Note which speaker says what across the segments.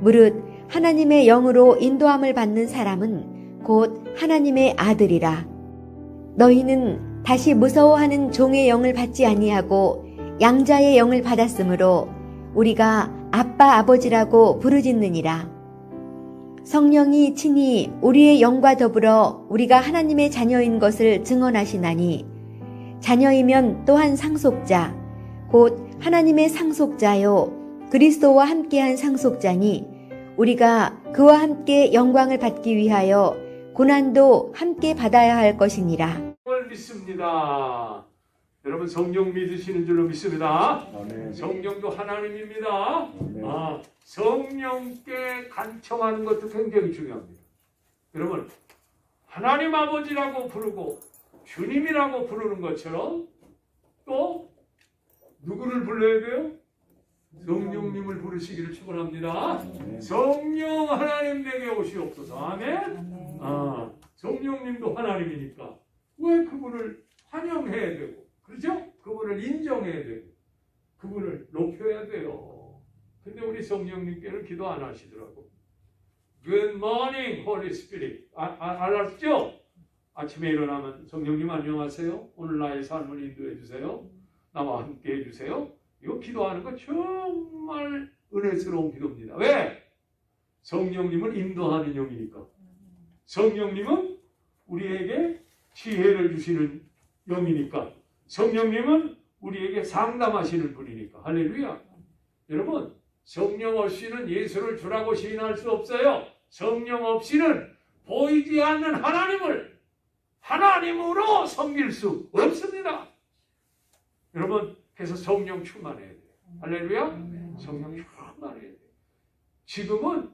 Speaker 1: 무릇 하나님의 영으로 인도함을 받는 사람은 곧 하나님의 아들이라. 너희는 다시 무서워하는 종의 영을 받지 아니하고 양자의 영을 받았으므로 우리가 아빠 아버지라고 부르짖느니라. 성령이 친히 우리의 영과 더불어 우리가 하나님의 자녀인 것을 증언하시나니 자녀이면 또한 상속자 곧 하나님의 상속자요 그리스도와 함께한 상속자니 우리가 그와 함께 영광을 받기 위하여 고난도 함께 받아야 할 것이니라.
Speaker 2: 믿습니다. 여러분 성령 믿으시는 줄로 믿습니다.
Speaker 3: 아멘.
Speaker 2: 성령도 하나님입니다.
Speaker 3: 아멘.
Speaker 2: 성령께 간청하는 것도 굉장히 중요합니다. 여러분 하나님 아버지라고 부르고 주님이라고 부르는 것처럼 또 누구를 불러야 돼요? 성령님을 부르시기를 축원합니다. 성령 하나님 내게 오시옵소서. 아멘. 성령님도 하나님이니까 왜 그분을 환영해야 되고, 그렇죠? 그분을 인정해야 되고, 그분을 높여야 돼요. 근데 우리 성령님께는 기도 안 하시더라고. Good morning, Holy Spirit. 알았죠? 아침에 일어나면 성령님 안녕하세요. 오늘 나의 삶을 인도해 주세요. 나와 함께 해주세요. 이거 기도하는 거 정말 은혜스러운 기도입니다. 왜? 성령님은 인도하는 영이니까. 성령님은 우리에게 지혜를 주시는 영이니까. 성령님은 우리에게 상담하시는 분이니까. 할렐루야. 여러분 성령 없이는 예수를 주라고 시인할 수 없어요. 성령 없이는 보이지 않는 하나님을 하나님으로 섬길 수 없습니다. 여러분 그래서 성령 충만해야 돼요. 할렐루야. 성령 충만해야 돼요. 지금은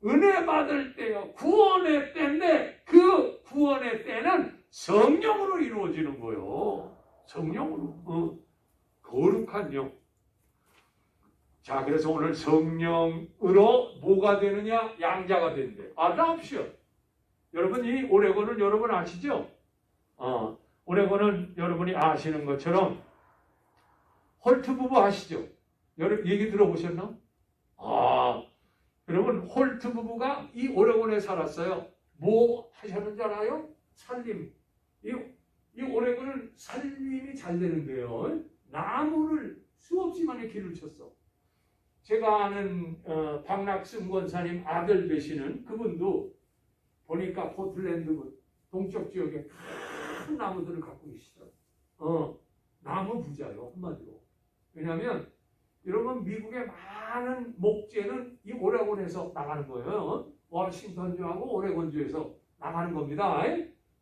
Speaker 2: 은혜 받을 때요. 구원의 때인데 그 구원의 때는 성령으로 이루어지는 거예요. 성령으로. 거룩한 영. 자, 그래서 오늘 성령으로 뭐가 되느냐? 양자가 된대. adoption. 여러분 이 오레곤은 여러분 아시죠? 오레곤은 여러분이 아시는 것처럼 홀트 부부 아시죠? 여러분 얘기 들어보셨나? 여러분 홀트 부부가 이 오레곤에 살았어요. 뭐 하셨는지 알아요? 살림. 이 오레곤은 살림이 잘 되는데요. 나무를 수없이 많이 길을 쳤어. 제가 아는 박낙승 권사님 아들 되시는 그분도 보니까 포틀랜드 동쪽 지역에 큰 나무들을 갖고 계시더라고요. 나무 부자요, 한마디로. 왜냐하면 여러분 미국의 많은 목재는 이 오레곤에서 나가는 거예요. 워싱턴주하고 오레곤주에서 나가는 겁니다.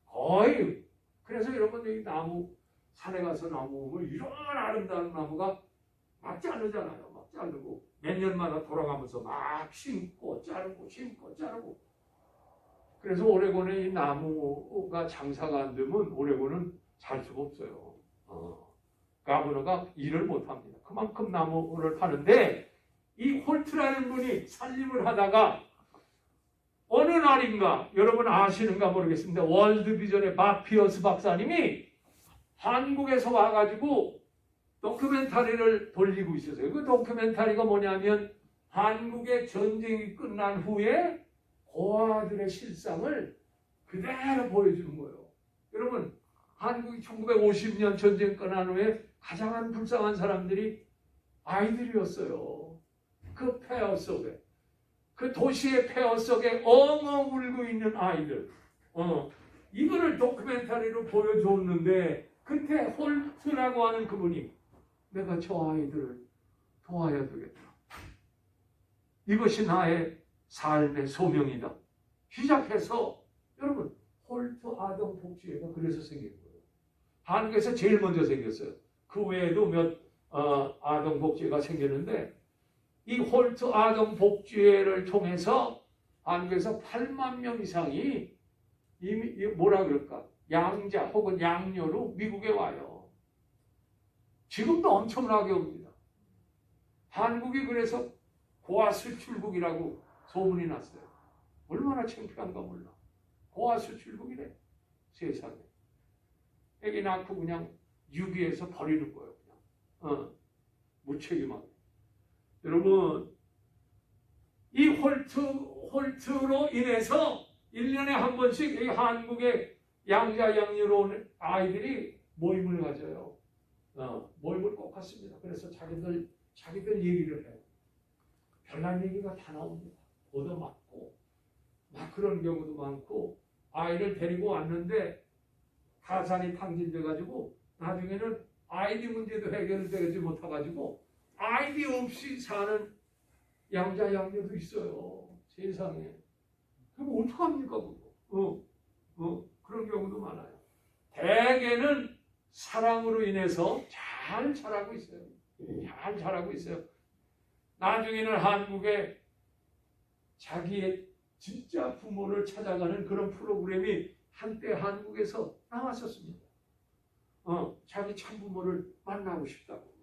Speaker 2: 거의. 그래서 여러분 여기 나무 산에 가서 나무 보면 이런 아름다운 나무가 막 자르잖아요. 막 자르고 몇 년마다 돌아가면서 막 심고 자르고 심고 자르고. 그래서 오레곤에 이 나무가 장사가 안 되면 오레곤은 살 수가 없어요. 가버너가 일을 못합니다. 그만큼 나무를 파는데 이 홀트라는 분이 살림을 하다가 어느 날인가 여러분 아시는가 모르겠습니다. 월드비전의 박 피어스 박사님이 한국에서 와가지고 다큐멘터리를 돌리고 있었어요. 그 다큐멘터리가 뭐냐면 한국의 전쟁이 끝난 후에 고아들의 실상을 그대로 보여주는 거예요. 여러분 한국이 1950년 전쟁 끝난 후에 가장 불쌍한 사람들이 아이들이었어요. 그 폐허 속에, 그 도시의 폐허 속에 엉엉 울고 있는 아이들. 이거를 다큐멘터리로 보여줬는데 그때 홀트라고 하는 그분이 내가 저 아이들을 도와야 되겠다. 이것이 나의 삶의 소명이다. 시작해서 여러분 홀트 아동 복지회가 그래서 생긴 거예요. 한국에서 제일 먼저 생겼어요. 그 외에도 몇 아동 복지회가 생겼는데 이 홀트 아동 복지회를 통해서 한국에서 8만 명 이상이 이미 뭐라 그럴까? 양자 혹은 양녀로 미국에 와요. 지금도 엄청나게 옵니다. 한국이 그래서 고아 수출국이라고 소문이 났어요. 얼마나 창피한가 몰라. 고아 수출국이래. 세상에. 애기 낳고 그냥 유기해서 버리는 거예요. 그냥. 무책임하게. 여러분 이 홀트로 인해서 1년에 한 번씩 이 한국의 양자 양유로 온 아이들이 모임을 가져요. 모임을 꼭 갖습니다. 그래서 자기들 얘기를 해요. 별난 얘기가 다 나옵니다. 얻어맞고 막 그런 경우도 많고, 아이를 데리고 왔는데 가산이 탕진돼가지고 나중에는 아이디 문제도 해결되지 못해가지고 아이디 없이 사는 양자 양녀도 있어요. 세상에. 그럼 어떡합니까 그거? 그런 경우도 많아요. 대개는 사랑으로 인해서 잘 자라고 있어요. 잘 자라고 있어요. 나중에는 한국에 자기의 진짜 부모를 찾아가는 그런 프로그램이 한때 한국에서 나왔었습니다. 자기 참부모를 만나고 싶다고.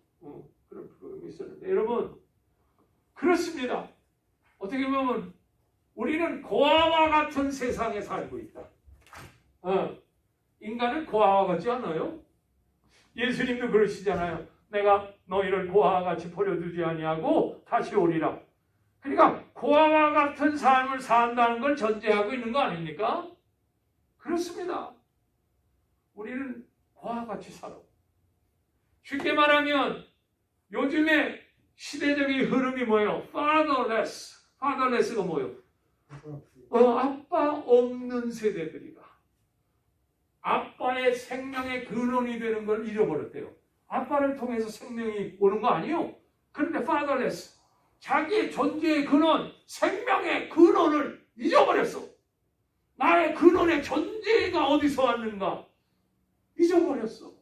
Speaker 2: 그런 프로그램이 있었는데, 여러분, 그렇습니다. 어떻게 보면 우리는 고아와 같은 세상에 살고 있다. 인간은 고아와 같지 않아요? 예수님도 그러시잖아요. 내가 너희를 고아와 같이 버려두지 아니하고 다시 오리라. 그러니까 고아와 같은 삶을 산다는 걸 전제하고 있는 거 아닙니까? 그렇습니다. 우리는 고아와 같이 살아. 쉽게 말하면 요즘에 시대적인 흐름이 뭐예요? fatherless가 뭐예요? 아빠 없는 세대들이가 아빠의 생명의 근원이 되는 걸 잃어버렸대요. 아빠를 통해서 생명이 오는 거 아니에요? 그런데 fatherless, 자기의 존재의 근원, 생명의 근원을 잊어버렸어. 나의 근원의 존재가 어디서 왔는가 잊어버렸어.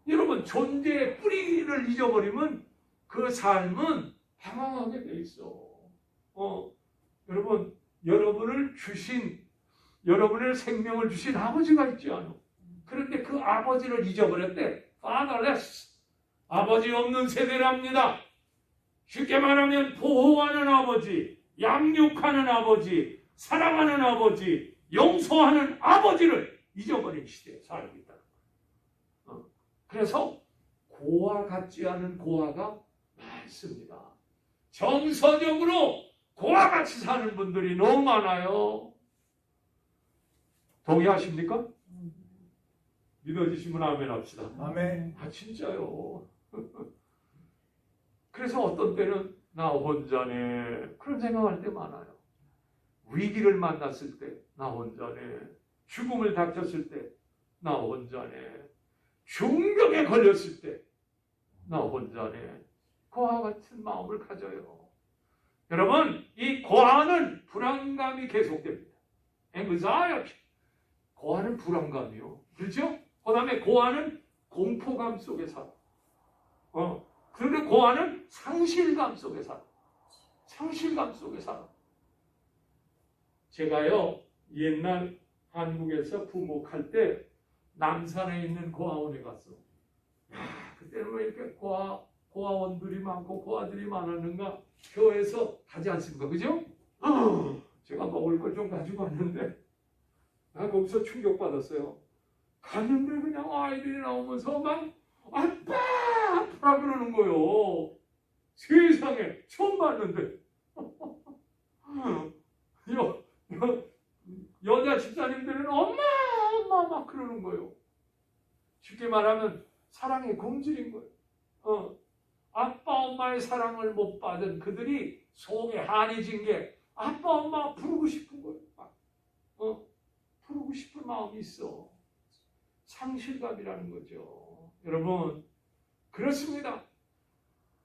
Speaker 2: 여러분, 존재의 뿌리를 잊어버리면 그 삶은 방황하게 돼 있어. 여러분, 여러분의 생명을 주신 아버지가 있지 않아? 그런데 그 아버지를 잊어버렸대. fatherless, 아버지 없는 세대랍니다. 쉽게 말하면 보호하는 아버지, 양육하는 아버지, 사랑하는 아버지, 용서하는 아버지를 잊어버린 시대에 살고 있다. 그래서 고아 같지 않은 고아가 많습니다. 정서적으로 고아같이 사는 분들이 너무 많아요. 동의하십니까? 믿어지시면 아멘 합시다.
Speaker 3: 아멘.
Speaker 2: 진짜요. 그래서 어떤 때는 나 혼자네 그런 생각할 때 많아요. 위기를 만났을 때 나 혼자네, 죽음을 닥쳤을 때 나 혼자네, 중병에 걸렸을 때 나 혼자네, 고아 같은 마음을 가져요. 여러분, 이 고아는 불안감이 계속됩니다. anxiety. 고아는 불안감이요. 그렇죠? 그 다음에 고아는 공포감 속에 살아. 그리고 고아는 상실감 속에 살아. 상실감 속에 살아. 제가요, 옛날 한국에서 부목할 때 남산에 있는 고아원에 갔어. 그때는 왜 이렇게 고아원들이 많고 고아들이 많았는가? 교회에서 가지 않습니까? 그죠? 제가 먹을 걸 좀 가지고 왔는데 거기서 충격받았어요. 갔는데 그냥 아이들이 나오면서 막 아빠 그러는 거요. 세상에 처음 봤는데 여자 집사님들은 엄마 막 그러는 거요. 쉽게 말하면 사랑의 굶주린 거예요. 아빠 엄마의 사랑을 못 받은 그들이 속에 한이 진 게 아빠 엄마 부르고 싶은 거예요. 부르고 싶은 마음이 있어. 상실감이라는 거죠. 여러분, 그렇습니다.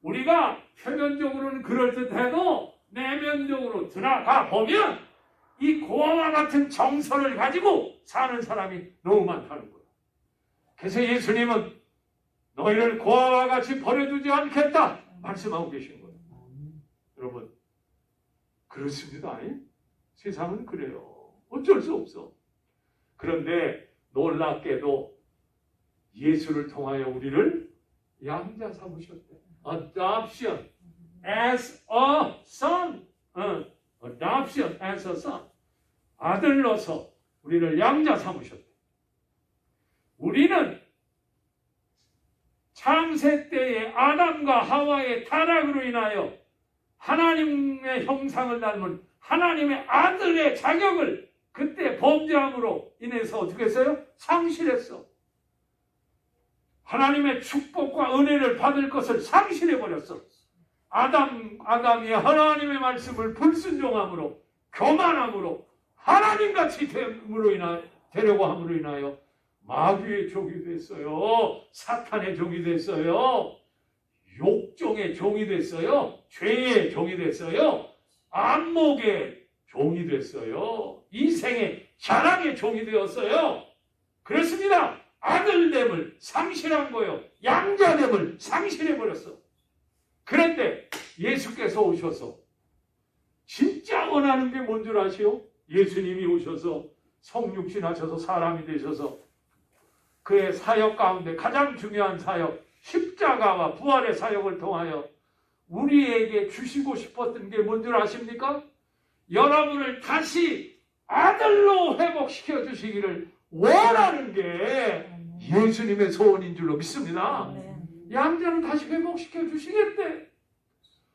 Speaker 2: 우리가 표면적으로는 그럴듯해도 내면적으로 들어가 보면 이 고아와 같은 정서를 가지고 사는 사람이 너무 많다는 거예요. 그래서 예수님은 너희를 고아와 같이 버려두지 않겠다 말씀하고 계신 거예요. 여러분, 그렇습니다. 세상은 그래요. 어쩔 수 없어. 그런데 놀랍게도 예수를 통하여 우리를 양자 삼으셨대. Adoption as a son. Adoption as a son. 아들로서 우리를 양자 삼으셨대. 우리는 창세 때의 아담과 하와의 타락으로 인하여 하나님의 형상을 닮은 하나님의 아들의 자격을 그때 범죄함으로 인해서 어떻게 했어요? 상실했어. 하나님의 축복과 은혜를 받을 것을 상실해버렸어. 아담이 하나님의 말씀을 불순종함으로, 교만함으로, 하나님같이 되려고 함으로 인하여 마귀의 종이 됐어요. 사탄의 종이 됐어요. 욕종의 종이 됐어요. 죄의 종이 됐어요. 안목의 종이 됐어요. 이생의 자랑의 종이 되었어요. 그렇습니다. 아들됨을 상실한 거예요. 양자됨을 상실해버렸어. 그런데 예수께서 오셔서 진짜 원하는 게 뭔 줄 아시오? 예수님이 오셔서 성육신 하셔서 사람이 되셔서 그의 사역 가운데 가장 중요한 사역, 십자가와 부활의 사역을 통하여 우리에게 주시고 싶었던 게 뭔 줄 아십니까? 여러분을 다시 아들로 회복시켜 주시기를 원하는 게 예수님의 소원인 줄로 믿습니다. 양자는 다시 회복시켜 주시겠대.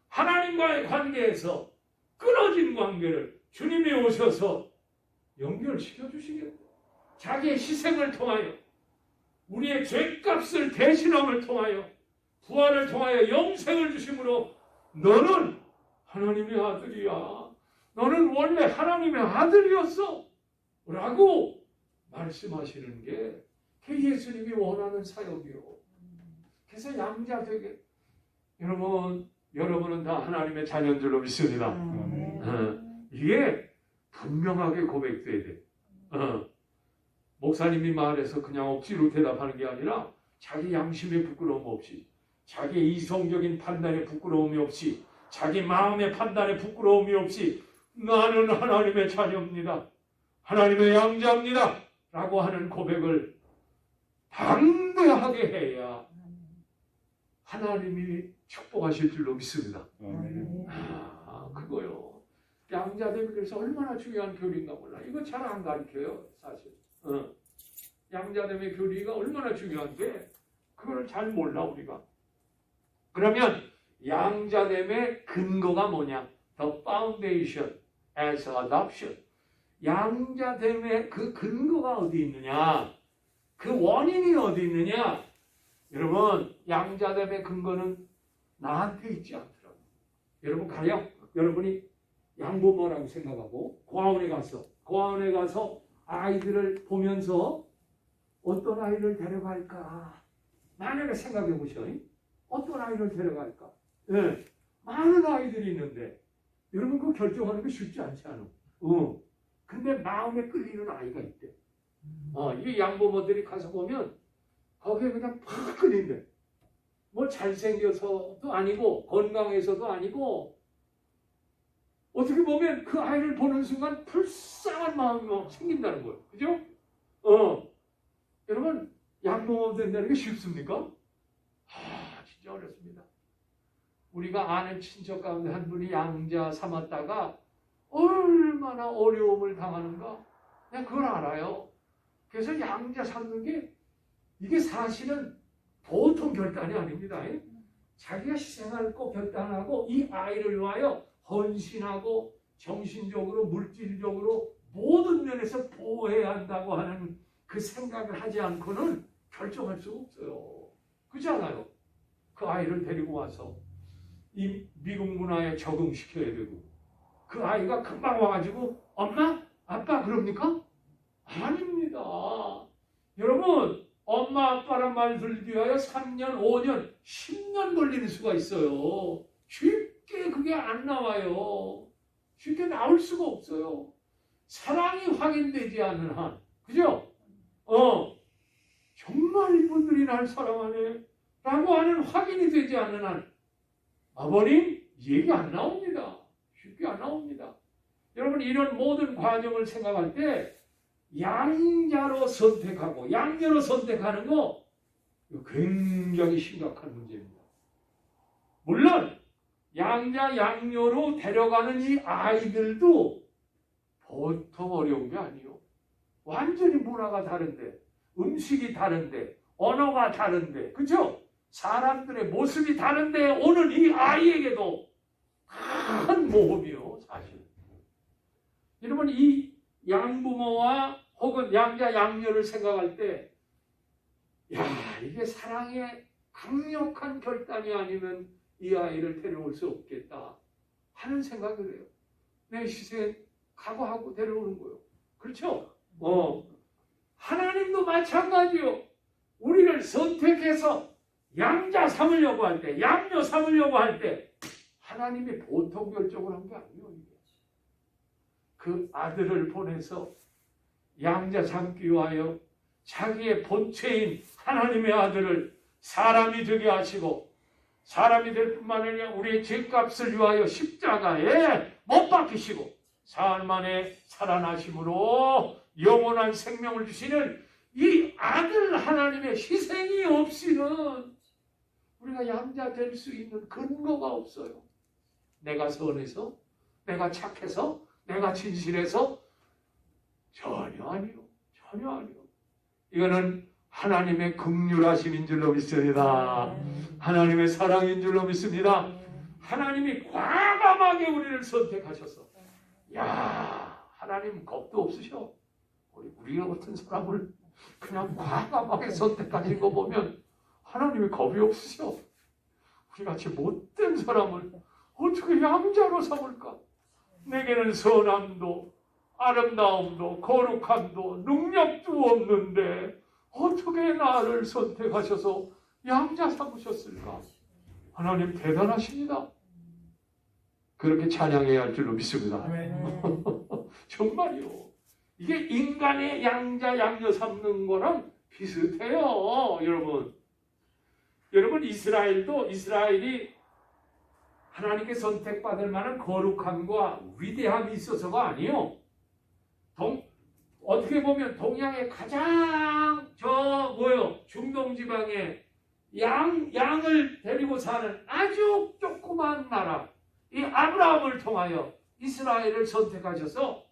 Speaker 2: 하나님과의 관계에서 끊어진 관계를 주님이 오셔서 연결시켜 주시겠대. 자기의 희생을 통하여, 우리의 죄값을 대신함을 통하여, 부활을 통하여 영생을 주심으로 너는 하나님의 아들이야. 너는 원래 하나님의 아들이었어. 라고 말씀하시는 게 그 예수님이 원하는 사역이요. 그래서 양자되게, 여러분은 다 하나님의 자녀인 줄로 믿습니다. 이게 분명하게 고백돼야 돼. 목사님이 말해서 그냥 억지로 대답하는 게 아니라 자기 양심의 부끄러움 없이, 자기 이성적인 판단에 부끄러움이 없이, 자기 마음의 판단에 부끄러움이 없이 나는 하나님의 자녀입니다. 하나님의 양자입니다. 라고 하는 고백을 담대하게 해야 하나님이 축복하실 줄로 믿습니다. 그거요. 양자됨이 그래서 얼마나 중요한 교리인가 몰라. 이거 잘 안 가르쳐요, 사실. 양자됨의 교리가 얼마나 중요한데 그걸 잘 몰라 우리가. 그러면 양자됨의 근거가 뭐냐? The foundation as adoption. 양자됨의 그 근거가 어디 있느냐? 그 원인이 어디 있느냐? 여러분, 양자됨의 근거는 나한테 있지 않더라고요. 여러분 가요? 여러분이 양부모라고 생각하고 고아원에 가서 아이들을 보면서 어떤 아이를 데려갈까? 만약에 생각해 보셔. 어떤 아이를 데려갈까? 네. 많은 아이들이 있는데 여러분 그 결정하는 게 쉽지 않지 않아. 근데 마음에 끌리는 아이가 있대. 이 양부모들이 가서 보면 거기에 그냥 팍 끌린대. 뭐 잘생겨서도 아니고 건강해서도 아니고 어떻게 보면 그 아이를 보는 순간 불쌍한 마음이 막 생긴다는 거예요. 그죠? 여러분 양부모 된다는 게 쉽습니까? 진짜 어렵습니다. 우리가 아는 친척 가운데 한 분이 양자 삼았다가 얼마나 어려움을 당하는가 내가 그걸 알아요. 그래서 양자 삼는 게 이게 사실은 보통 결단이 아닙니다. 자기가 희생할 거 결단하고 이 아이를 위하여 헌신하고 정신적으로 물질적으로 모든 면에서 보호해야 한다고 하는 그 생각을 하지 않고는 결정할 수가 없어요. 그렇지 않아요? 그 아이를 데리고 와서 이 미국 문화에 적응시켜야 되고 그 아이가 금방 와가지고 엄마? 아빠 그럽니까? 아닙니다. 여러분 엄마 아빠란 말 들기 위하여 3년, 5년, 10년 걸리는 수가 있어요. 쉽게 그게 안 나와요. 쉽게 나올 수가 없어요. 사랑이 확인되지 않는 한. 그죠? 정말 이분들이 날 사랑하네 라고 하는 확인이 되지 않는 한 아버님 얘기 안 나옵니다. 쉽게 안 나옵니다. 여러분 이런 모든 과정을 생각할 때 양자로 선택하고 양녀로 선택하는 거 굉장히 심각한 문제입니다. 물론 양자 양녀로 데려가는 이 아이들도 보통 어려운 게 아니에요. 완전히 문화가 다른데 음식이 다른데 언어가 다른데 그렇죠? 사람들의 모습이 다른데 오는 이 아이에게도 큰 모험이요, 사실. 여러분, 이 양부모와 혹은 양자, 양녀를 생각할 때, 야, 이게 사랑의 강력한 결단이 아니면 이 아이를 데려올 수 없겠다 하는 생각을 해요. 내 희생 각오하고 데려오는 거예요. 그렇죠? 하나님도 마찬가지요. 우리를 선택해서 양자 삼으려고 할 때, 양녀 삼으려고 할 때, 하나님이 보통 결정을 한 게 아니에요. 그 아들을 보내서 양자 삼기 위하여 자기의 본체인 하나님의 아들을 사람이 되게 하시고, 사람이 될 뿐만 아니라 우리의 죄값을 위하여 십자가에 못 박히시고 사흘 만에 살아나심으로 영원한 생명을 주시는 이 아들 하나님의 희생이 없이는 우리가 양자 될 수 있는 근거가 없어요. 내가 선해서, 내가 착해서, 내가 진실해서 전혀 아니요. 전혀 아니요. 이거는 하나님의 긍휼하심인 줄로 믿습니다. 하나님의 사랑인 줄로 믿습니다. 하나님이 과감하게 우리를 선택하셔서, 야, 하나님 겁도 없으셔. 우리 같은 사람을 그냥 과감하게 선택하신 거 보면 하나님이 겁이 없으셔. 우리같이 못된 사람을 어떻게 양자로 삼을까? 내게는 선함도 아름다움도 거룩함도 능력도 없는데 어떻게 나를 선택하셔서 양자 삼으셨을까? 하나님 대단하십니다. 그렇게 찬양해야 할 줄로 믿습니다. 정말요. 이게 인간의 양자 양녀 삼는 거랑 비슷해요. 여러분 이스라엘이 하나님께 선택받을 만한 거룩함과 위대함이 있어서가 아니에요. 어떻게 보면 동양의 가장 중동 지방에 양을 데리고 사는 아주 조그만 나라, 이 아브라함을 통하여 이스라엘을 선택하셔서,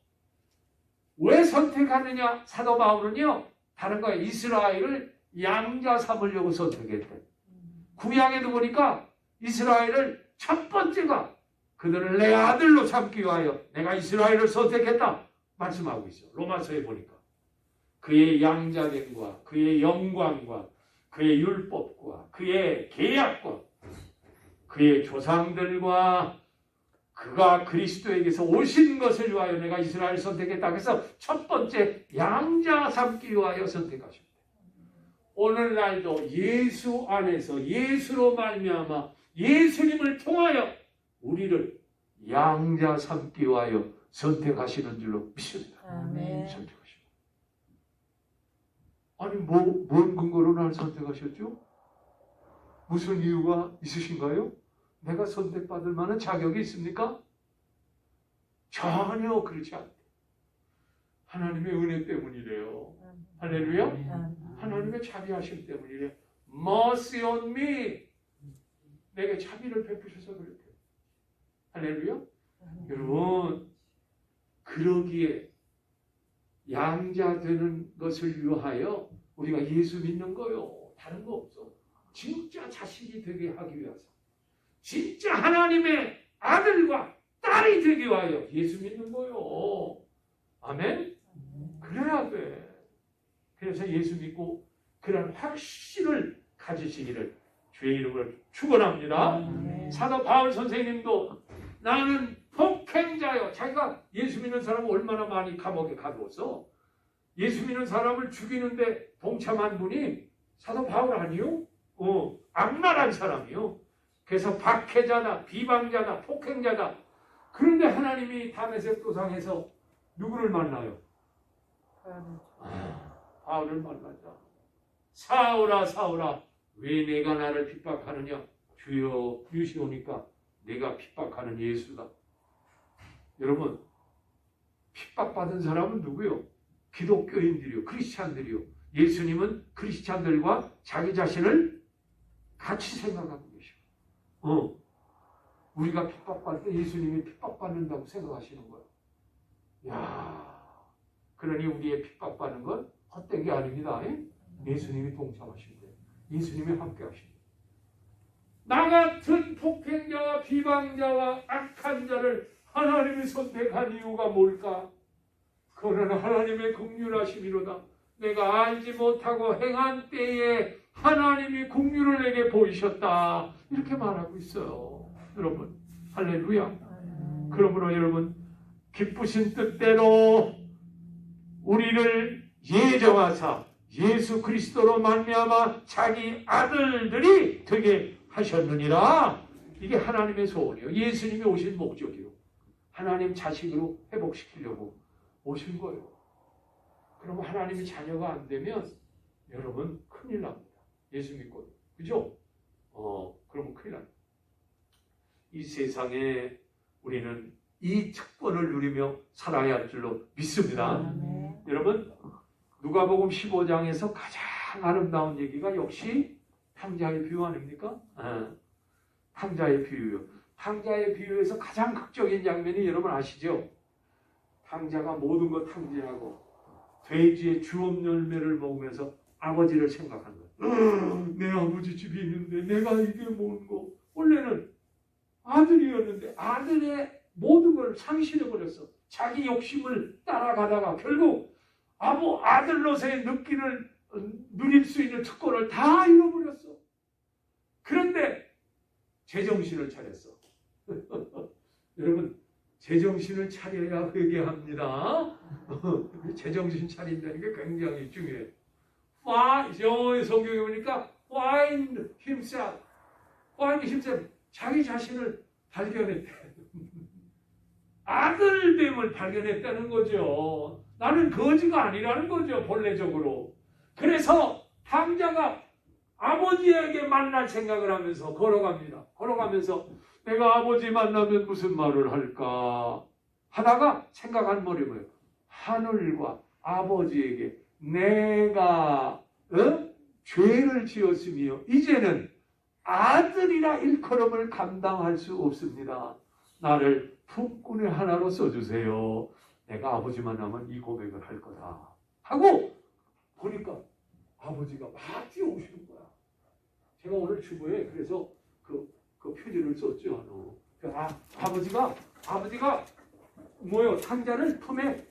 Speaker 2: 왜 선택하느냐? 사도 바울은요, 다른 거예요. 이스라엘을 양자 삼으려고 선택했대. 구약에도 보니까 이스라엘을 첫 번째가 그들을 내 아들로 삼기 위하여 내가 이스라엘을 선택했다 말씀하고 있어요. 로마서에 보니까 그의 양자됨과 그의 영광과 그의 율법과 그의 계약과 그의 조상들과 그가 그리스도에게서 오신 것을 위하여 내가 이스라엘을 선택했다. 그래서 첫 번째 양자 삼기 위하여 선택하십니다. 오늘날도 예수 안에서 예수로 말미암아 예수님을 통하여 우리를 양자 삼기 위하여 선택하시는 줄로 믿습니다.
Speaker 3: 아멘.
Speaker 2: 선택하십니다. 아니 뭔 근거로 나를 선택하셨죠? 무슨 이유가 있으신가요? 내가 선택받을 만한 자격이 있습니까? 전혀 그렇지 않다. 하나님의 은혜 때문이래요. 할렐루야. 하나님의 자비하심 때문이래요. Mercy on me. 내게 자비를 베푸셔서 그렇게. 할렐루야. 여러분, 그러기에 양자 되는 것을 위하여 우리가 예수 믿는 거요. 다른 거 없어. 진짜 자식이 되게 하기 위해서. 진짜 하나님의 아들과 딸이 되기 위하여 예수 믿는 거요. 아멘? 그래야 돼. 그래서 예수 믿고 그런 확신을 가지시기를 주의 이름으로 축원합니다. 사도 바울 선생님도 나는 폭행자요. 자기가 예수 믿는 사람을 얼마나 많이 감옥에 가두었어. 예수 믿는 사람을 죽이는데 동참한 분이 사도 바울 아니요? 악랄한 사람이요. 그래서 박해자다, 비방자다, 폭행자다. 그런데 하나님이 다메섹 도상에서 누구를 만나요? 바울을 만나자. 사울아 사울아 왜 내가 나를 핍박하느냐? 주여 유시오니까 내가 핍박하는 예수다. 여러분, 핍박받은 사람은 누구요? 기독교인들이요, 크리스찬들이요. 예수님은 크리스찬들과 자기 자신을 같이 생각하고 계시고, 우리가 핍박받을 때 예수님이 핍박받는다고 생각하시는 거예요. 야, 그러니 우리의 핍박받는 건 헛된 게 아닙니다. 예수님이 동참하십니다. 예수님이 함께 하십니다. 나 같은 폭행자와 비방자와 악한 자를 하나님이 선택한 이유가 뭘까? 그거는 하나님의 긍휼하심이로다. 내가 알지 못하고 행한 때에 하나님이 긍휼을 내게 보이셨다. 이렇게 말하고 있어요. 여러분, 할렐루야. 그러므로 여러분, 기쁘신 뜻대로 우리를 예정하사 예수 그리스도로 말미암아 자기 아들들이 되게 하셨느니라. 이게 하나님의 소원이에요. 예수님이 오신 목적이요. 하나님 자식으로 회복시키려고 오신 거예요. 그럼 하나님이 자녀가 안 되면 여러분 큰일 납니다. 예수 믿고. 그죠? 그러면 큰일 납니다. 이 세상에 우리는 이 특권을 누리며 살아야 할 줄로 믿습니다. 여러분, 누가복음 15장에서 가장 아름다운 얘기가 역시 탕자의 비유 아닙니까? 탕자의 비유요. 탕자의 비유에서 가장 극적인 장면이 여러분 아시죠? 탕자가 모든 것 탕진하고 돼지의 주업 열매를 먹으면서 아버지를 생각하는 거예요. 내 아버지 집이 있는데 내가 이게 뭔고? 원래는 아들이었는데 아들의 모든 걸 상실해버렸어. 자기 욕심을 따라가다가 결국 아들로서의 누릴 수 있는 특권을 다 잃어버렸어. 그런데 제정신을 차렸어. 여러분, 제정신을 차려야 회개합니다. 제정신 차린다는 게 굉장히 중요해요. 영어의 성경에 보니까 find himself. 자기 자신을 발견했대. 아들됨을 발견했다는 거죠. 나는 거지가 아니라는 거죠, 본래적으로. 그래서 탕자가 아버지에게 만날 생각을 하면서 걸어갑니다. 걸어가면서 내가 아버지 만나면 무슨 말을 할까 하다가 생각한 머리 뭐예요? 하늘과 아버지에게 내가 죄를 지었으며 이제는 아들이라 일컬음을 감당할 수 없습니다. 나를 품꾼의 하나로 써주세요. 내가 아버지 만나면 이 고백을 할 거다 하고 보니까 아버지가 막 뛰어오시는 거야. 제가 오늘 주보에 그래서 그 표지를 썼죠. 아버지가 뭐요? 탕자를 품에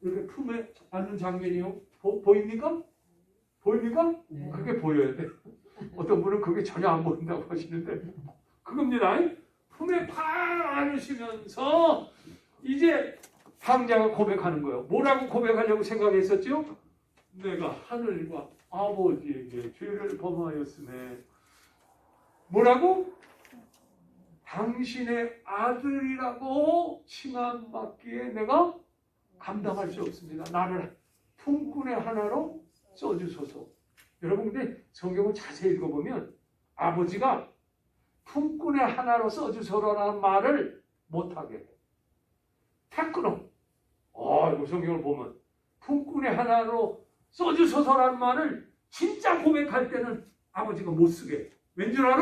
Speaker 2: 이렇게 품에 안는 장면이요. 보입니까? 보입니까?
Speaker 3: 네.
Speaker 2: 그게 보여야 돼. 어떤 분은 그게 전혀 안 보인다고 하시는데 그겁니다. 품에 팍 안으시면서 이제 탕자가 고백하는 거예요. 뭐라고 고백하려고 생각했었죠? 내가 하늘과 아버지에게 죄를 범하였으네. 뭐라고? 당신의 아들이라고 칭함받기에 내가 감당할 수 없습니다. 나를 품꾼의 하나로 써주소서. 여러분 근데 성경을 자세히 읽어보면 아버지가 품꾼의 하나로 써주소서라는 말을 못하게 해요. 테크노. 이거 성경을 보면 품꾼의 하나로 써주소서라는 말을 진짜 고백할 때는 아버지가 못 쓰게. 왠 줄 알아?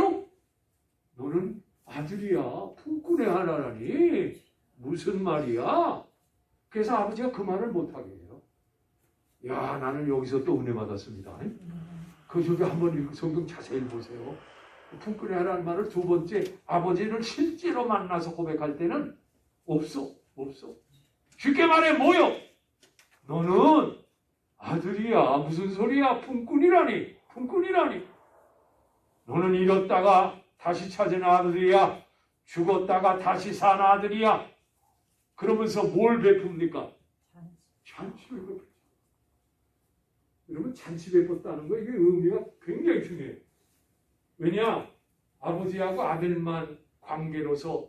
Speaker 2: 너는 아들이야. 품꾼의 하나라니. 무슨 말이야? 그래서 아버지가 그 말을 못하게 해요. 야, 나는 여기서 또 은혜 받았습니다. 그 저기 한번 성경 자세히 보세요. 품꾼의 하나라는 말을 두 번째 아버지를 실제로 만나서 고백할 때는 없어. 쉽게 말해 뭐요? 너는 아들이야. 무슨 소리야? 품꾼이라니. 너는 잃었다가 다시 찾은 아들이야. 죽었다가 다시 산 아들이야. 그러면서 뭘 베풉니까? 잔치를 베풀죠. 여러분 잔치 베풀었다는 거 이게 의미가 굉장히 중요해요. 왜냐? 아버지하고 아들만 관계로서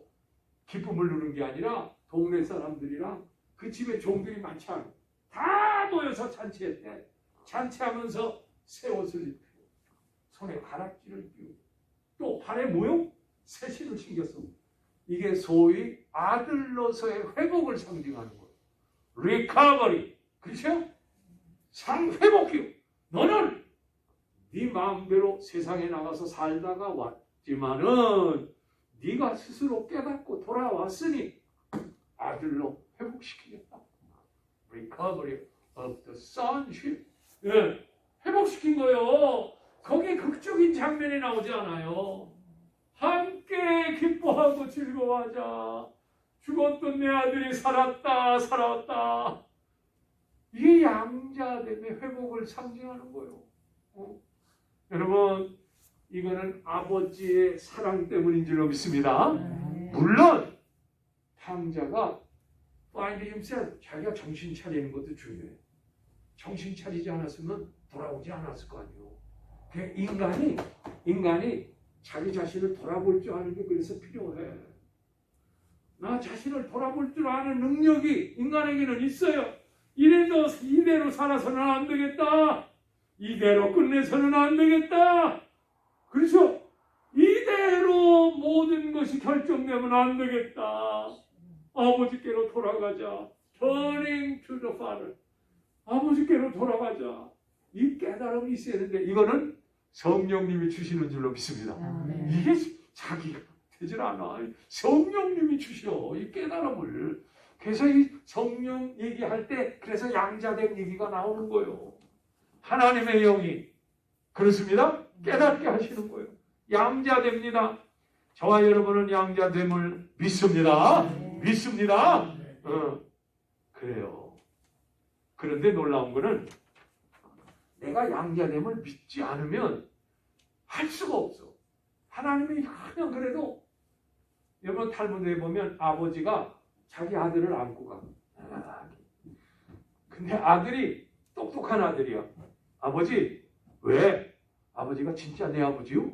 Speaker 2: 기쁨을 누는 게 아니라 동네 사람들이랑 그 집에 종들이 많지 않아. 다 모여서 잔치했대. 잔치하면서 새 옷을 입히고 손에 가락지를 끼우고 또 발에 뭐요? 새신을 신겼어. 이게 소위 아들로서의 회복을 상징하는 거예요. 리커버리. 그렇죠? 회복이요. 너는 네 마음대로 세상에 나가서 살다가 왔지만은 네가 스스로 깨닫고 돌아왔으니 아들로 회복시키겠다. Recovery of the sonship. 예, 회복시킨 거예요. 거기에 극적인 장면이 나오지 않아요. 함께 기뻐하고 즐거워하자. 죽었던 내 아들이 살았다, 살았다. 이게 양자됨의 회복을 상징하는 거예요. 여러분, 이거는 아버지의 사랑 때문인 줄로 믿습니다. 물론 탕자가 find himself, 자기가 정신 차리는 것도 중요해요. 정신 차리지 않았으면 돌아오지 않았을 거 아니에요. 인간이 자기 자신을 돌아볼 줄 아는 게 그래서 필요해. 나 자신을 돌아볼 줄 아는 능력이 인간에게는 있어요. 이대로 살아서는 안 되겠다. 이대로 끝내서는 안 되겠다. 그렇죠? 이대로 모든 것이 결정되면 안 되겠다. 아버지께로 돌아가자. Turning to the Father. 아버지께로 돌아가자. 이 깨달음이 있어야 되는데 이거는 성령님이 주시는 줄로 믿습니다. 이게 자기가 되질 않아. 성령님이 주셔. 이 깨달음을. 그래서 이 성령 얘기할 때 그래서 양자됨 얘기가 나오는 거예요. 하나님의 영이 그렇습니다. 깨닫게 하시는 거예요. 양자됩니다. 저와 여러분은 양자됨을 믿습니다. 믿습니다. 그래요. 그런데 놀라운 거는 내가 양자됨을 믿지 않으면 할 수가 없어. 하나님이 그냥 그래도 여러분 탈무드에 보면 아버지가 자기 아들을 안고 가. 근데 아들이 똑똑한 아들이야. 아버지, 왜? 아버지가 진짜 내 아버지요?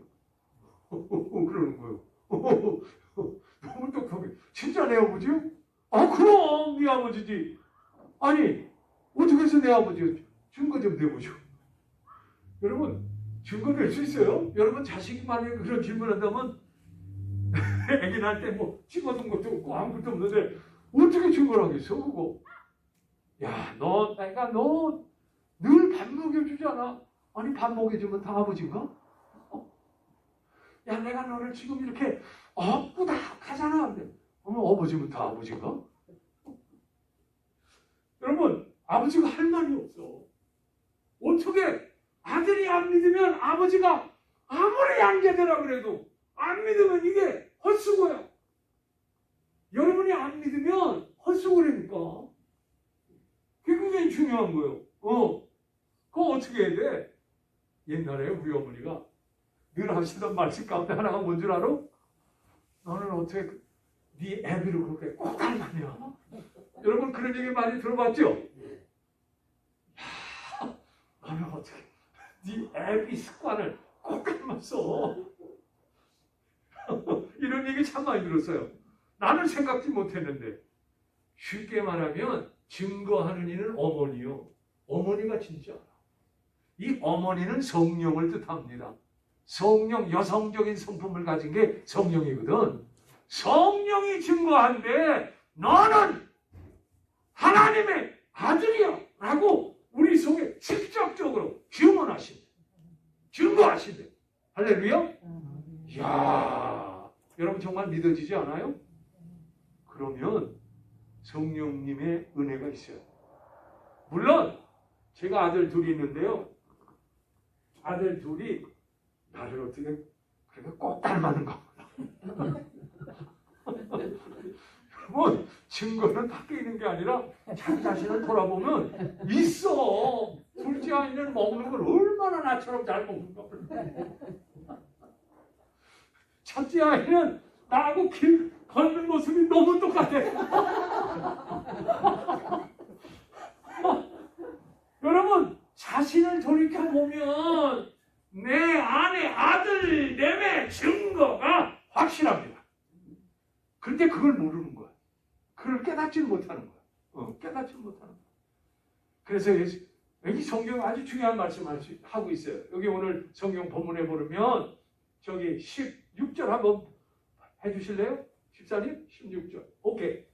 Speaker 2: 그러는 거예요. 너무 똑똑해. 진짜 내 아버지요? 아, 그럼 네 아버지지. 아니, 어떻게 해서 내 아버지요? 증거 좀 내보죠. 여러분, 증거 낼 수 있어요? 여러분 자식이 만약에 그런 질문한다면 애기 날 때 뭐 찍어둔 것도 없고 아무것도 없는데 어떻게 증거를 하겠어 그거? 야, 내가 너 늘 밥 먹여주잖아. 아니 밥 먹여주면 다 아버지인가? 야, 내가 너를 지금 이렇게 꾸닥 하잖아. 그러면 아버지면 다 아버지인가? 여러분, 아버지가 할 말이 없어. 어떻게 아들이 안 믿으면 아버지가 아무리 양자되라 그래도 안 믿으면 이게 헛수고야. 여러분이 안 믿으면 헛수고라니까. 그게 굉장히 중요한 거예요. 그거 어떻게 해야 돼? 옛날에 우리 어머니가 늘 하시던 말씀 가운데 하나가 뭔 줄 알아? 너는 어떻게 네 애비를 그렇게 꼭 닮았냐? 여러분 그런 얘기 많이 들어봤죠? 너는 어떻게 네 애비 습관을 꼭 닮았어? 이런 얘기 참 많이 들었어요. 나는 생각지 못했는데 쉽게 말하면 증거하는 이는 어머니요. 어머니가 진짜 이 어머니는 성령을 뜻합니다. 성령, 여성적인 성품을 가진 게 성령이거든. 성령이 증거한데 너는 하나님의 아들이야 라고 우리 속에 직접적으로 증거하신대. 할렐루야. 이야, 여러분 정말 믿어지지 않아요? 그러면 성령님의 은혜가 있어요. 물론 제가 아들 둘이 있는데요. 아들 둘이 나를 어떻게 그렇게 꼭 닮았는가 보다. 여러분 증거는 밖에 있는 게 아니라 자기 자신을 돌아보면 있어. 둘째 아이는 먹는 걸 얼마나 나처럼 잘 먹는가 보다. 첫째 아이는 나하고 걷는 모습이 너무 똑같아. 여러분 자신을 돌이켜보면 내 안에 아들 내외 증거가 확실합니다. 그런데 그걸 모르는 거야. 그걸 깨닫지 못하는 거야. 깨닫지 못하는 거야. 그래서 여기 성경 아주 중요한 말씀을 하고 있어요. 여기 오늘 성경 본문에 보면 저기 16절 한번 해주실래요? 14님 16절. 오케이.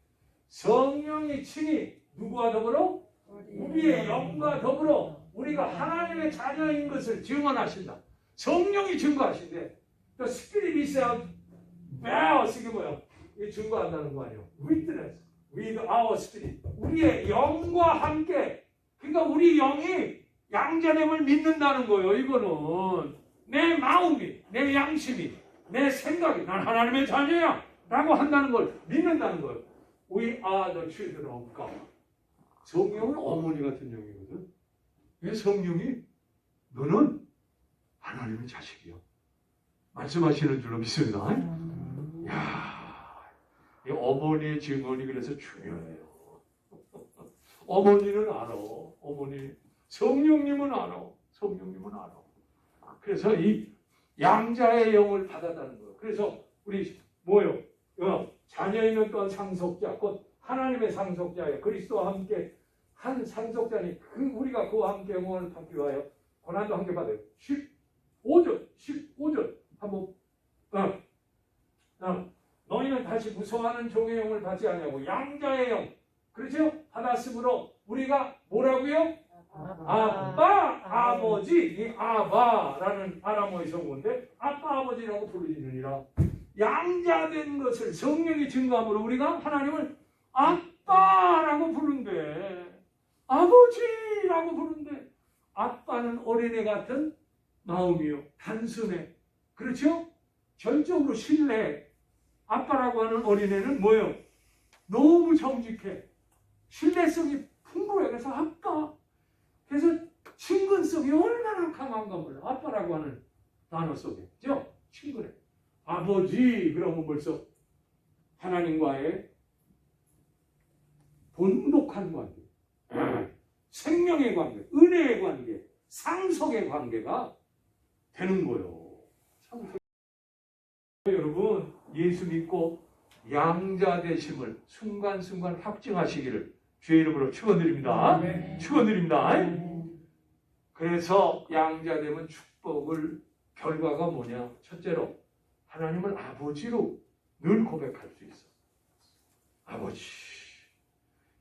Speaker 2: 성령이 친히 누구와 더불어? 우리의 영과 더불어 우리가 하나님의 자녀인 것을 증언하신다. 성령이 증거하신대. The Spirit itself bears. 이게 뭐야? 이게 증거한다는 거 아니에요? Witness with our spirit. 우리의 영과 함께. 그러니까 우리 영이 양자됨을 믿는다는 거예요. 이거는 내 마음이, 내 양심이, 내 생각이 난 하나님의 자녀야 라고 한다는 걸 믿는다는 걸. We are the children of God. 성령은 어머니 같은 영이거든. 왜 성령이 너는 하나님의 자식이야 말씀하시는 줄로 믿습니다. 야, 이 어머니의 증언이 그래서 중요해요. 어머니는 알아. 어머니 성령님은 알아. 성령님은 알아. 그래서 이 양자의 영을 받았다는 거예요. 그래서 우리 뭐요? 자녀이면 또한 상속자, 곧 하나님의 상속자예요. 그리스도와 함께 한 상속자니 우리가 그와 함께 영원을 받기 위하여 고난도 함께 받아요. 15절 한번 너희는 다시 무서워하는 종의 영을 받지 않냐고 양자의 영 그렇죠? 받았으므로 우리가 뭐라고요? 아빠, 아버지, 이 아바라는 아람어의 성어인데 아빠, 아버지라고 부르시느니라. 양자된 것을 성령이 증거함으로 우리가 하나님을 아빠라고 부른대. 아버지라고 부른대. 아빠는 어린애 같은 마음이요. 단순해. 그렇죠? 전적으로 신뢰. 아빠라고 하는 어린애는 뭐예요? 너무 정직해. 신뢰성이 풍부해. 그래서 아빠. 그래서 친근성이 얼마나 강한가 몰라. 아빠라고 하는 단어 속에. 그죠? 친근해. 아버지 그러면 벌써 하나님과의 본독한 관계, 생명의 관계, 은혜의 관계, 상속의 관계가 되는 거예요. 여러분 예수 믿고 양자 되심을 순간순간 확증하시기를 주의 이름으로 축원드립니다. 축원드립니다. 그래서 양자 되면 축복을 결과가 뭐냐? 첫째로 하나님을 아버지로 늘 고백할 수 있어. 아버지.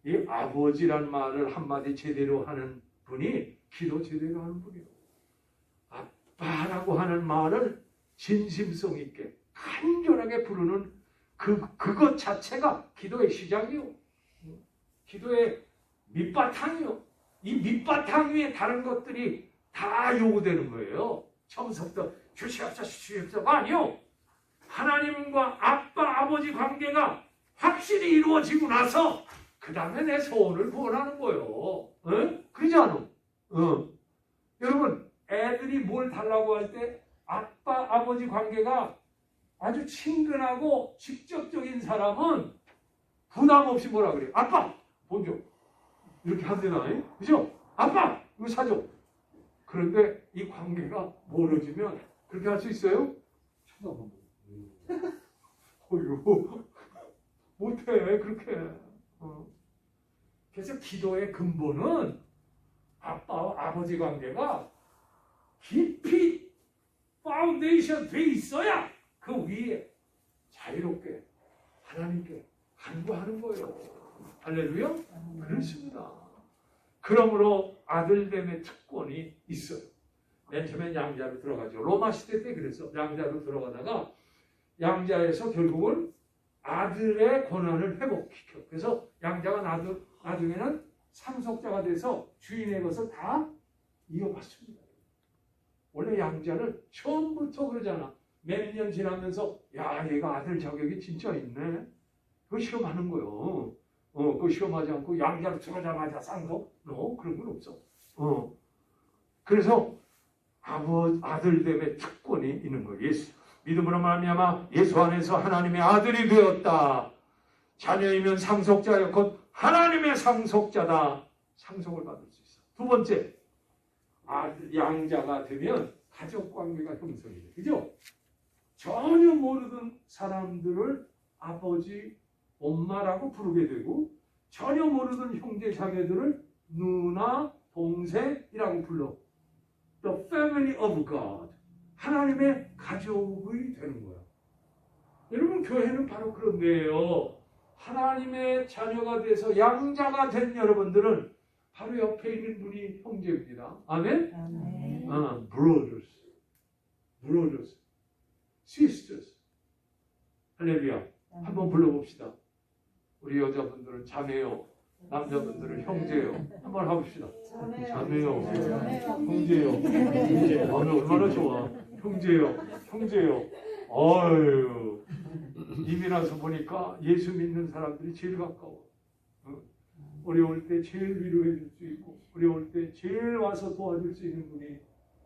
Speaker 2: 이 아버지란 말을 한마디 제대로 하는 분이 기도 제대로 하는 분이에요. 아빠라고 하는 말을 진심성 있게 간절하게 부르는 그것 자체가 기도의 시작이요. 기도의 밑바탕이요. 이 밑바탕 위에 다른 것들이 다 요구되는 거예요. 처음부터 주시옵소서 주시옵소서가 아니요. 하나님과 아빠 아버지 관계가 확실히 이루어지고 나서 그 다음에 내 소원을 구원하는 거예요. 그러지 않아? 여러분 애들이 뭘 달라고 할 때 아빠 아버지 관계가 아주 친근하고 직접적인 사람은 부담 없이 뭐라 그래요? 아빠 bon줘 이렇게 한대나 그죠? 아빠 이거 사줘. 그런데 이 관계가 멀어지면 그렇게 할 수 있어요? 쳐다보면 어휴 못해 그렇게. 그래서 기도의 근본은 아빠와 아버지 관계가 깊이 파운데이션 돼 있어야 그 위에 자유롭게 하나님께 간구하는 거예요. 할렐루야? 그렇습니다. 그러므로 아들됨의 특권이 있어요. 맨 처음엔 양자로 들어가죠. 로마 시대 때 그래서 양자로 들어가다가 양자에서 결국은 아들의 권한을 회복시켜. 그래서 양자가 나중에는 상속자가 돼서 주인의 것을 다 이어받습니다. 원래 양자는 처음부터 그러잖아. 몇 년 지나면서 야 얘가 아들 자격이 진짜 있네. 그거 시험하는 거요. 그거 시험하지 않고 양자로 들어가자마자 상속? 그런 건 없어. 그래서 아들됨의 특권이 있는 거예요. 예수. 믿음으로 말미암아 예수 안에서 하나님의 아들이 되었다. 자녀이면 상속자여 곧 하나님의 상속자다. 상속을 받을 수 있어. 두 번째, 양자가 되면 가족관계가 형성이 돼. 그죠? 전혀 모르던 사람들을 아버지, 엄마라고 부르게 되고 전혀 모르던 형제 자매들을 누나, 동생이라고 불러. The family of God. 하나님의 가족이 되는 거야. 여러분 교회는 바로 그런 데예요. 하나님의 자녀가 돼서 양자가 된 여러분들은 바로 옆에 있는 분이 형제입니다. 아멘? brothers, sisters. 할렐루야. 한번 불러봅시다. 우리 여자분들은 자매요. 남자분들은 형제요. 한번 해봅시다. 자매요. 형제요. 자매 얼마나 좋아. 형제요. 어휴, 이미 나서 보니까 예수 믿는 사람들이 제일 가까워. 어려울 때 제일 위로해 줄 수 있고, 어려울 때 제일 와서 도와줄 수 있는 분이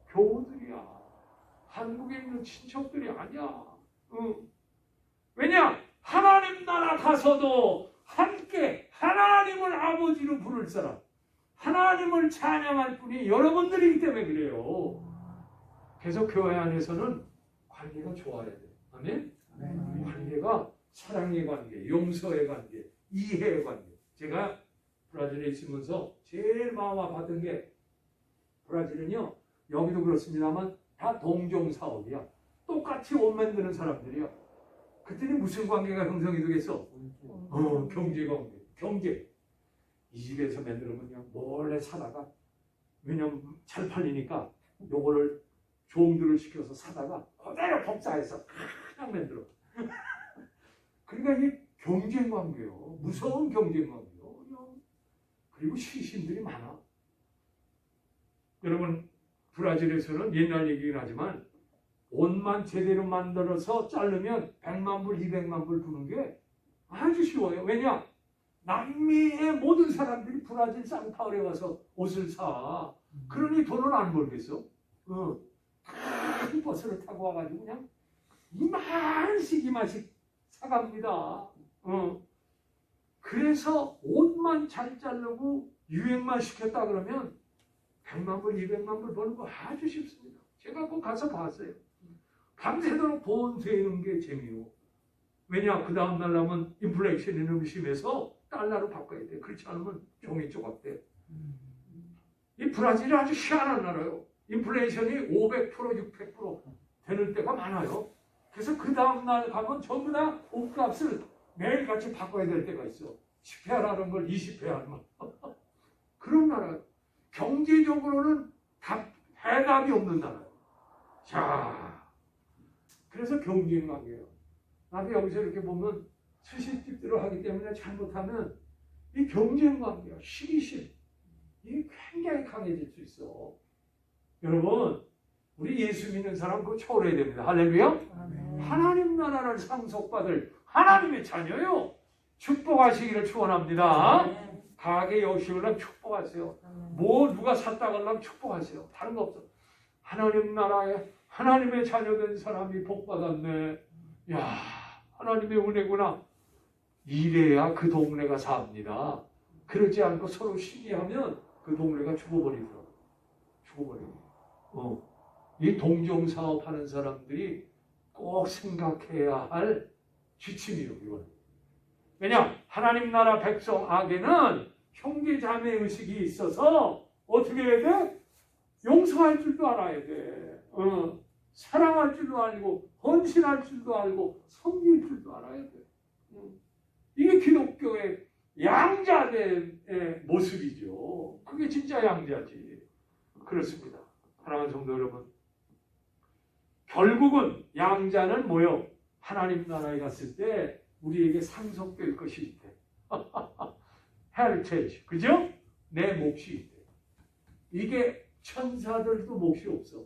Speaker 2: 교우들이야. 한국에 있는 친척들이 아니야. 왜냐? 하나님 나라 가서도 함께 하나님을 아버지로 부를 사람, 하나님을 찬양할 분이 여러분들이기 때문에 그래요. 그래서 교회 안에서는 관계가 좋아야 돼. 아멘? 관계가 사랑의 관계, 용서의 관계, 이해의 관계. 제가 브라질에 있으면서 제일 마음 아팠던 게, 브라질은요, 여기도 그렇습니다만 다 동종 사업이야. 똑같이 옷 만드는 사람들이야. 그때는 무슨 관계가 형성이 되겠어? 경제 관계. 경제. 이 집에서 만들면 그냥 몰래 사다가, 왜냐면 잘 팔리니까 요거를 종들을 시켜서 사다가 그대로 복사해서 그냥 만들어. 그러니까 이게 경쟁 관계요. 무서운 경쟁 관계요. 그리고 시신들이 많아. 여러분, 브라질에서는 옛날 얘기긴 하지만 옷만 제대로 만들어서 자르면 100만 불, 200만 불 주는 게 아주 쉬워요. 왜냐? 남미의 모든 사람들이 브라질 상파울에 와서 옷을 사. 그러니 돈을 안 벌겠어. 큰 버스를 타고 와가지고 그냥 이만씩 사갑니다. 그래서 옷만 잘 자르고 유행만 시켰다 그러면 100만 불, 200만 불 버는 거 아주 쉽습니다. 제가 꼭 가서 봤어요. 밤새도록 돈 세는 게 재미요. 왜냐? 그 다음날 나면 인플레이션이 너무 심해서 달러로 바꿔야 돼. 그렇지 않으면 종이 조각돼. 이 브라질이 아주 희한한 나라요. 인플레이션이 500%, 600% 되는 때가 많아요. 그래서 그 다음날 가면 전부 다 옷값을 매일같이 바꿔야 될 때가 있어. 10회 하라는 걸 20회 하면. 그런 나라예요. 경제적으로는 해답이 없는 나라예요. 자, 그래서 경쟁 관계예요. 나도 여기서 이렇게 보면 스시집들을 하기 때문에 잘못하면 이 경쟁 관계야, 시기심, 이게 굉장히 강해질 수 있어. 여러분, 우리 예수 믿는 사람 그거 초월해야 됩니다. 할렐루야. 하나님 나라를 상속받을 하나님의 자녀요. 축복하시기를 축원합니다. 가게 여시려면 축복하세요. 뭐 누가 샀다 그러면 축복하세요. 다른 거 없어. 하나님 나라에 하나님의 자녀된 사람이 복받았네. 야, 하나님의 은혜구나. 이래야 그 동네가 삽니다. 그러지 않고 서로 시기하면 그 동네가 죽어버리더라고요. 이 동종사업 하는 사람들이 꼭 생각해야 할 지침이에요, 이건. 왜냐? 하나님 나라 백성에게는 형제 자매 의식이 있어서 어떻게 해야 돼? 용서할 줄도 알아야 돼. 사랑할 줄도 알고, 헌신할 줄도 알고, 섬길 줄도 알아야 돼. 이게 기독교의 양자된 모습이죠. 그게 진짜 양자지. 그렇습니다. 사랑하는 성도 여러분. 결국은 양자는 뭐요? 하나님 나라에 갔을 때 우리에게 상속될 것이 있대. 헤리테이지. 그죠? 내 몫이 있대. 이게 천사들도 몫이 없어.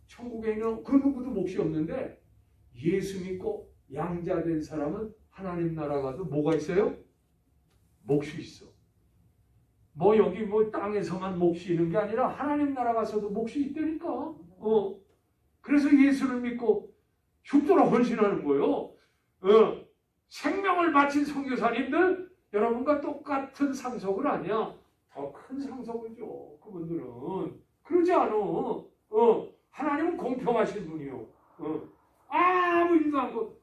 Speaker 2: 천국에 있는 그 누구도 몫이 없는데 예수 믿고 양자된 사람은 하나님 나라 가도 뭐가 있어요? 몫이 있어. 뭐 여기 뭐 땅에서만 몫이 있는 게 아니라 하나님 나라 가서도 몫이 있다니까. 그래서 예수를 믿고 죽도록 헌신하는 거예요. 생명을 바친 선교사님들 여러분과 똑같은 상속은 아니야. 더 큰 상속을 줘. 그분들은 그러지 않아. 하나님은 공평하신 분이요. 아무 일도 않고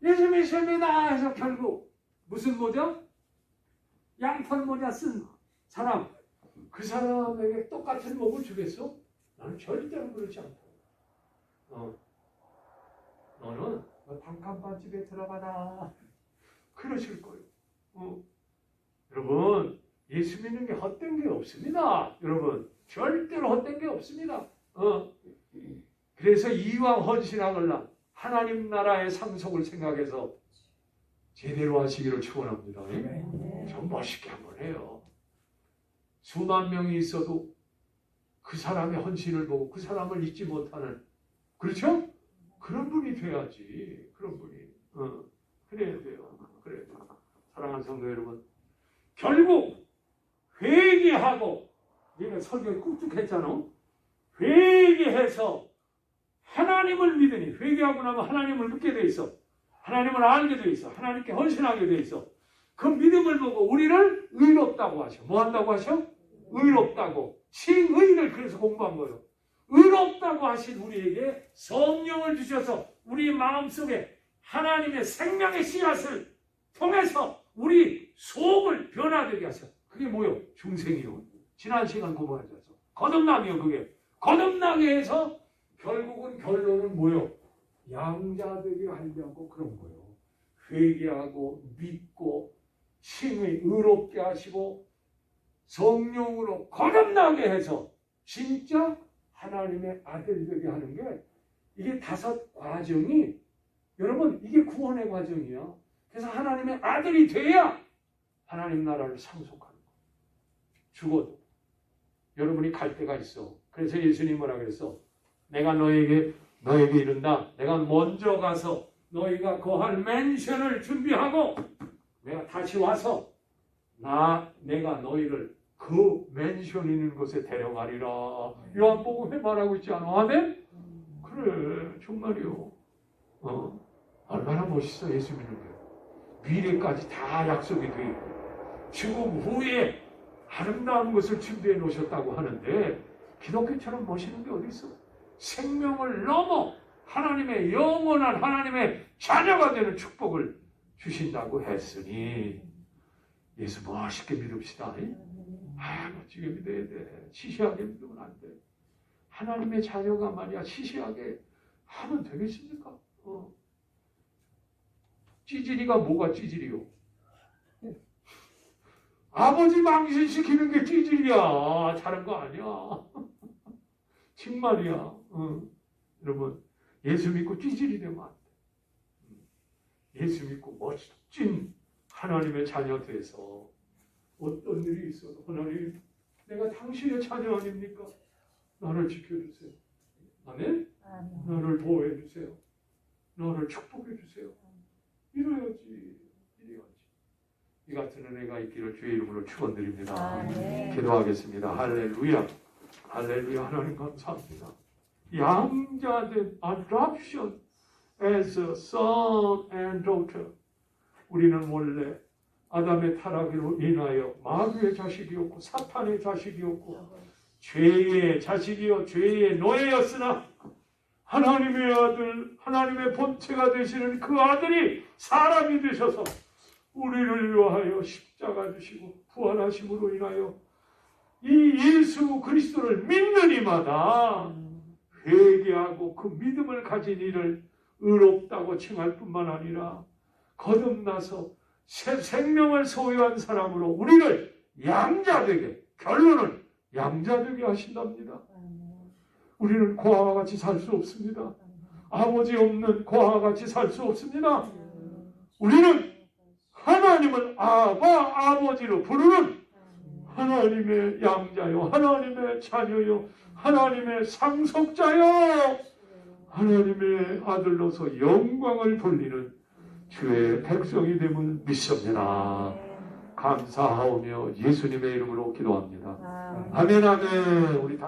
Speaker 2: 예수 믿습니다 해서 결국 무슨 모자? 양털 모자 쓴 사람, 그 사람에게 똑같은 목을 주겠어? 나는 절대로 그렇지 않다. 너는 단칸반집에 들어가라. 그러실 거예요. 여러분, 예수 믿는 게 헛된 게 없습니다. 여러분, 절대로 헛된 게 없습니다. 그래서 이왕 헌신하걸라 하나님 나라의 상속을 생각해서 제대로 하시기를 축원합니다. 좀 멋있게 한번 해요. 수만 명이 있어도 그 사람의 헌신을 보고 그 사람을 잊지 못하는 그렇죠? 그런 분이 돼야지. 그런 분이. 그래야 돼요. 그래야 돼요. 사랑하는 성도 여러분. 결국 회개하고 우리는 설교에 꾹쭉 했잖아. 회개해서 하나님을 믿으니 회개하고 나면 하나님을 믿게 돼 있어. 하나님을 알게 돼 있어. 하나님께 헌신하게 돼 있어. 그 믿음을 보고 우리를 의롭다고 하셔. 뭐 한다고 하셔? 의롭다고. 칭의를 그래서 공부한 거예요. 의롭다고 하신 우리에게 성령을 주셔서 우리 마음속에 하나님의 생명의 씨앗을 통해서 우리 속을 변화되게 하셔. 그게 뭐요? 중생이요. 지난 시간 공부하셨어. 거듭남이요. 그게. 거듭나게 해서 결국은 결론은 뭐요? 양자되게 하려고 그런 거예요. 회개하고 믿고 칭의 의롭게 하시고 성령으로 거듭나게 해서 진짜 하나님의 아들 되게 하는 게 이게 5 과정이 여러분 이게 구원의 과정이야. 그래서 하나님의 아들이 돼야 하나님 나라를 상속하는 거야. 죽어도 여러분이 갈 때가 있어. 그래서 예수님 뭐라 그랬어? 내가 너에게 이른다. 내가 먼저 가서 너희가 거할 맨션을 준비하고 내가 다시 와서 내가 너희를 그 맨션 있는 곳에 데려가리라. 요한복음에 말하고 있지 않아? 아멘? 그래, 정말이요. 얼마나 멋있어, 예수 믿는 게. 미래까지 다 약속이 돼 있고 죽음 후에 아름다운 것을 준비해 놓으셨다고 하는데 기독교처럼 멋있는 게 어디 있어? 생명을 넘어 하나님의 영원한 하나님의 자녀가 되는 축복을 주신다고 했으니 예수 멋있게 믿읍시다. 멋지게 믿어야 돼. 시시하게 믿으면 안 돼. 하나님의 자녀가 말이야 시시하게 하면 되겠습니까? 찌질이가 뭐가 찌질이요? 아버지 망신시키는 게 찌질이야. 다른 거 아니야. 정말이야. 여러분 예수 믿고 찌질이 되면 안 돼. 예수 믿고 멋진 하나님의 자녀 돼서 어떤 일이 있어도 하나님 내가 당신의 자녀 아닙니까? 나를 지켜주세요. 아멘? 나를 보호해주세요. 나를 축복해주세요. 이래야지. 이 같은 은혜가 있기를 주의 이름으로 축원드립니다. 기도하겠습니다. 할렐루야. 할렐루야. 하나님 감사합니다. 양자된 adoption as a son and daughter. 우리는 원래 아담의 타락으로 인하여 마귀의 자식이었고 사탄의 자식이었고 죄의 자식이요 죄의 노예였으나 하나님의 아들 하나님의 본체가 되시는 그 아들이 사람이 되셔서 우리를 위하여 십자가 주시고 부활하심으로 인하여 이 예수 그리스도를 믿는 이마다 회개하고 그 믿음을 가진 이를 의롭다고 칭할 뿐만 아니라 거듭나서 새 생명을 소유한 사람으로 우리를 양자되게 결론은 양자되게 하신답니다. 우리는 고아와 같이 살 수 없습니다. 아버지 없는 고아와 같이 살 수 없습니다. 우리는 하나님을 아버지로 부르는 하나님의 양자요 하나님의 자녀요 하나님의 상속자요 하나님의 아들로서 영광을 돌리는 주의 백성이 됨을 믿습니다. 감사하오며 예수님의 이름으로 기도합니다. 아멘 아멘. 우리 다